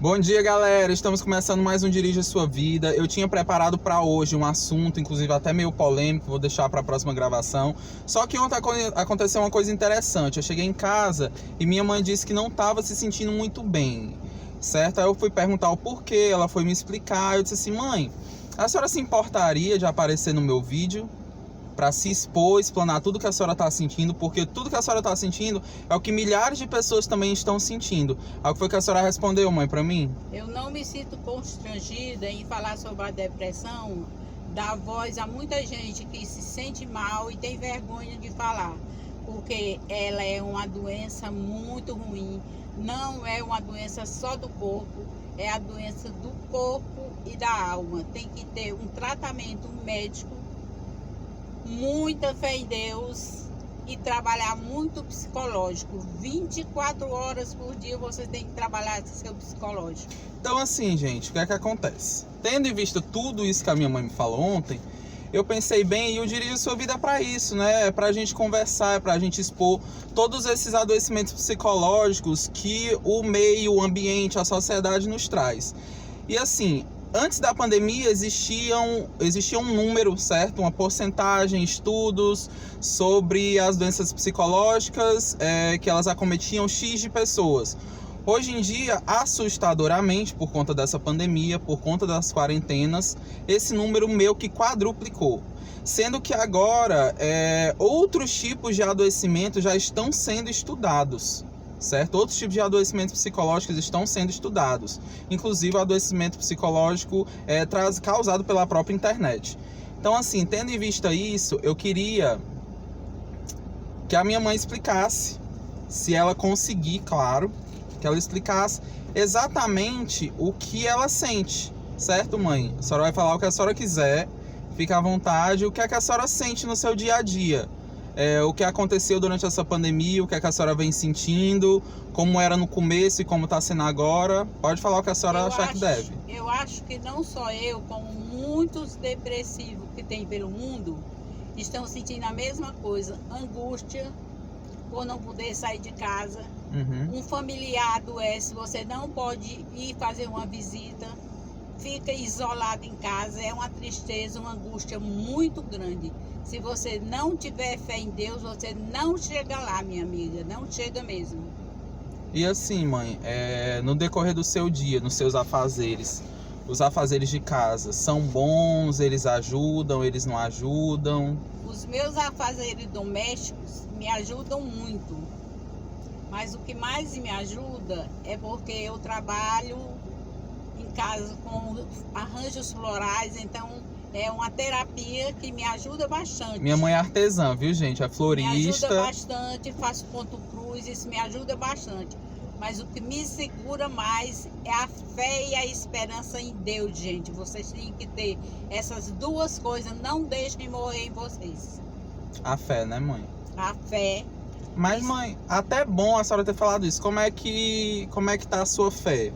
Bom dia, galera! Estamos começando mais um Dirija Sua Vida. Eu tinha preparado para hoje um assunto, inclusive até meio polêmico, vou deixar para a próxima gravação. Só que ontem aconteceu uma coisa interessante. Eu cheguei em casa e minha mãe disse que não estava se sentindo muito bem, certo? Aí eu fui perguntar o porquê, ela foi me explicar. Eu disse assim: mãe, a senhora se importaria de aparecer no meu vídeo? Para se expor, explanar tudo que a senhora está sentindo, porque tudo que a senhora está sentindo é o que milhares de pessoas também estão sentindo. Aí o que foi que a senhora respondeu, mãe, para mim? Eu não me sinto constrangida em falar sobre a depressão, dar voz a muita gente que se sente mal e tem vergonha de falar, porque ela é uma doença muito ruim, não é uma doença só do corpo, é a doença do corpo e da alma. Tem que ter um tratamento médico, muita fé em Deus e trabalhar muito psicológico. 24 horas por dia você tem que trabalhar seu psicológico. Então assim, gente, o que é que acontece? Tendo em vista tudo isso que a minha mãe me falou ontem, eu pensei bem, e eu dirijo sua vida para isso, né? É pra gente conversar, é pra gente expor todos esses adoecimentos psicológicos que o meio, o ambiente, a sociedade nos traz. E assim, antes da pandemia existia um número, certo? Uma porcentagem, estudos sobre as doenças psicológicas que elas acometiam X de pessoas. Hoje em dia, assustadoramente, por conta dessa pandemia, por conta das quarentenas, esse número meio que quadruplicou. Sendo que agora outros tipos de adoecimento já estão sendo estudados. Certo? Outros tipos de adoecimentos psicológicos estão sendo estudados, inclusive o adoecimento psicológico causado pela própria internet. Então, assim, tendo em vista isso, eu queria que a minha mãe explicasse, se ela conseguir, claro, que ela explicasse exatamente o que ela sente, certo, mãe? A senhora vai falar o que a senhora quiser, fica à vontade, o que é que a senhora sente no seu dia a dia. O que aconteceu durante essa pandemia, o que é que a senhora vem sentindo, como era no começo e como está sendo agora. Pode falar o que a senhora achar que deve. Eu acho que não só eu, como muitos depressivos que tem pelo mundo, estão sentindo a mesma coisa. Angústia por não poder sair de casa. Um familiar adoece, você não pode ir fazer uma visita, fica isolado em casa. É uma tristeza, uma angústia muito grande. Se você não tiver fé em Deus, você não chega lá, minha amiga. Não chega mesmo. E assim, mãe, no decorrer do seu dia, nos seus afazeres, os afazeres de casa, são bons? Eles ajudam? Eles não ajudam? Os meus afazeres domésticos me ajudam muito. Mas o que mais me ajuda é porque eu trabalho em casa com arranjos florais, então é uma terapia que me ajuda bastante. Minha mãe é artesã, viu, gente? É florista. Me ajuda bastante, faço ponto cruz, isso me ajuda bastante. Mas o que me segura mais é a fé e a esperança em Deus, gente. Vocês têm que ter essas duas coisas, não deixem morrer em vocês. A fé, né, mãe? A fé. Mas, mãe, até é bom a senhora ter falado isso. Como é que tá a sua fé?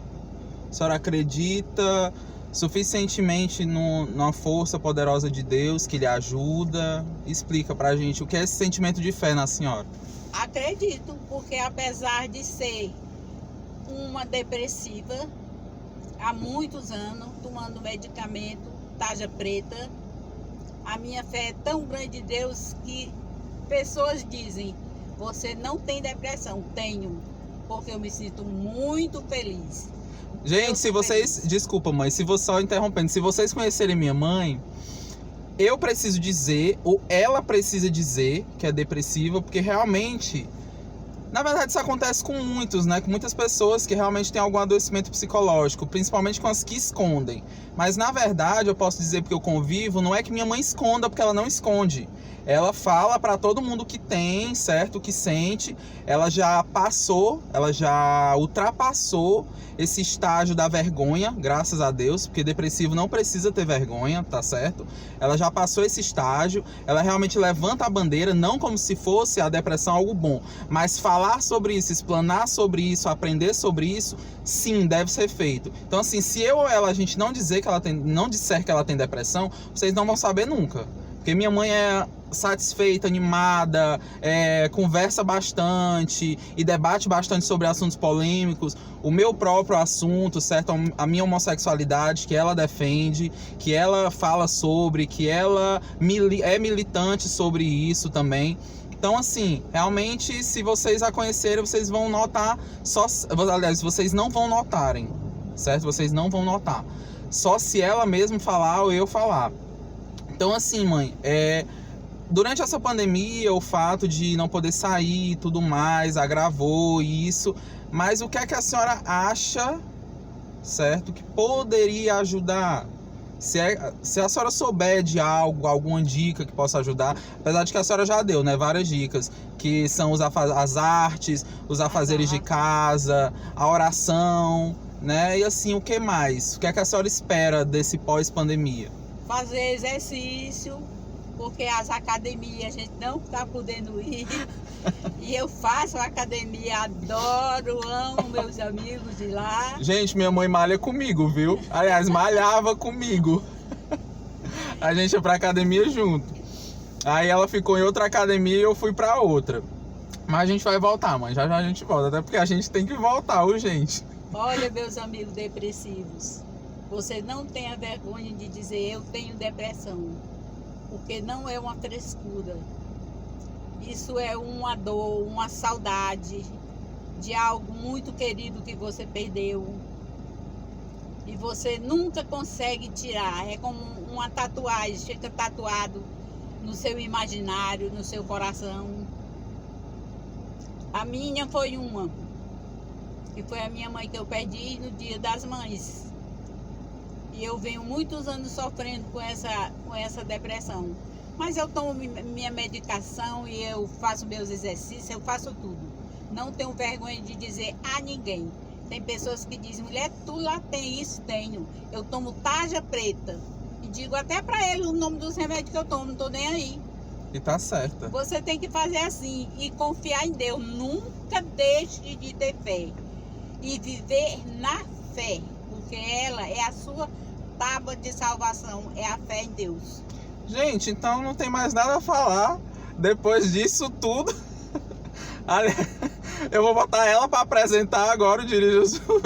A senhora acredita suficientemente numa força poderosa de Deus que lhe ajuda? Explica pra gente o que é esse sentimento de fé na senhora. Acredito, porque apesar de ser uma depressiva há muitos anos, tomando medicamento, tarja preta, a minha fé é tão grande em Deus que pessoas dizem: você não tem depressão. Tenho, porque eu me sinto muito feliz. Gente, se vocês... Desculpa, mãe, só interrompendo. Se vocês conhecerem minha mãe, eu preciso dizer, ou ela precisa dizer que é depressiva, porque realmente... Na verdade, isso acontece com muitos, né? Com muitas pessoas que realmente têm algum adoecimento psicológico, principalmente com as que escondem. Mas, na verdade, eu posso dizer, porque eu convivo, não é que minha mãe esconda, porque ela não esconde. Ela fala para todo mundo que tem, certo? Que sente. Ela já ultrapassou esse estágio da vergonha, graças a Deus, porque depressivo não precisa ter vergonha, tá certo? Ela já passou esse estágio, ela realmente levanta a bandeira, não como se fosse a depressão algo bom, mas falar sobre isso, explanar sobre isso, aprender sobre isso, sim, deve ser feito. Então, assim, se eu ou ela, a gente não disser que ela tem depressão, vocês não vão saber nunca. Porque minha mãe é satisfeita, animada, conversa bastante e debate bastante sobre assuntos polêmicos. O meu próprio assunto, certo? A minha homossexualidade, que ela defende, que ela fala sobre, que ela é militante sobre isso também. Então, assim, realmente, se vocês a conhecerem, vocês vão notar aliás, vocês não vão notarem, certo? Vocês não vão notar. Só se ela mesma falar ou eu falar. Então, assim, mãe, durante essa pandemia, o fato de não poder sair e tudo mais, agravou isso. Mas o que é que a senhora acha, certo, que poderia ajudar? Se a senhora souber de algo, alguma dica que possa ajudar, apesar de que a senhora já deu, né, várias dicas, que são as artes, os afazeres de casa, a oração, né, e assim, o que mais? O que é que a senhora espera desse pós-pandemia? Fazer exercício, porque as academias a gente não está podendo ir. E eu faço academia, adoro, amo meus amigos de lá. Gente, minha mãe malha comigo, viu? Aliás, malhava comigo. A gente ia pra academia junto. Aí ela ficou em outra academia e eu fui pra outra. Mas a gente vai voltar, mãe. Já já a gente volta. Até porque a gente tem que voltar, urgente. Olha, meus amigos depressivos, você não tenha vergonha de dizer eu tenho depressão. Porque não é uma frescura. Isso é uma dor, uma saudade de algo muito querido que você perdeu. E você nunca consegue tirar. É como uma tatuagem, fica tatuado no seu imaginário, no seu coração. A minha foi uma, que foi a minha mãe que eu perdi no Dia das Mães. E eu venho muitos anos sofrendo com essa depressão. Mas eu tomo minha medicação e eu faço meus exercícios, eu faço tudo. Não tenho vergonha de dizer a ninguém. Tem pessoas que dizem, mulher, tu lá tem isso? Tenho. Eu tomo tarja preta. E digo até pra ele o nome dos remédios que eu tomo, não tô nem aí. E tá certa. Você tem que fazer assim e confiar em Deus. Nunca deixe de ter fé. E viver na fé. Porque ela é a sua tábua de salvação, é a fé em Deus. Gente, então não tem mais nada a falar. Depois disso tudo, eu vou botar ela para apresentar agora o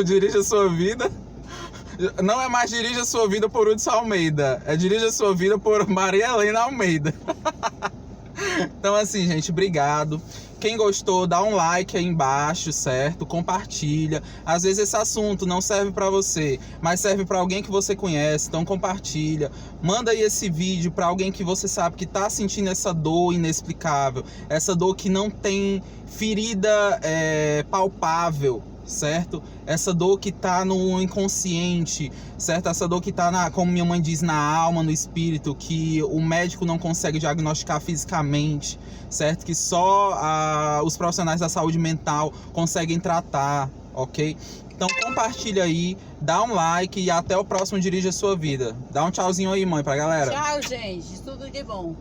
Dirija Sua Vida. Não é mais Dirija Sua Vida por Hudson Almeida, é Dirija Sua Vida por Maria Helena Almeida. Então assim, gente, obrigado. Quem gostou, dá um like aí embaixo, certo? Compartilha. Às vezes esse assunto não serve pra você, mas serve pra alguém que você conhece, então compartilha. Manda aí esse vídeo pra alguém que você sabe que tá sentindo essa dor inexplicável, essa dor que não tem ferida palpável, certo? Essa dor que tá no inconsciente, certo? Essa dor que tá, como minha mãe diz, na alma, no espírito, que o médico não consegue diagnosticar fisicamente, certo? Que só os profissionais da saúde mental conseguem tratar, ok? Então compartilha aí, dá um like e até o próximo Dirija Sua Vida. Dá um tchauzinho aí, mãe, pra galera. Tchau, gente. Tudo de bom.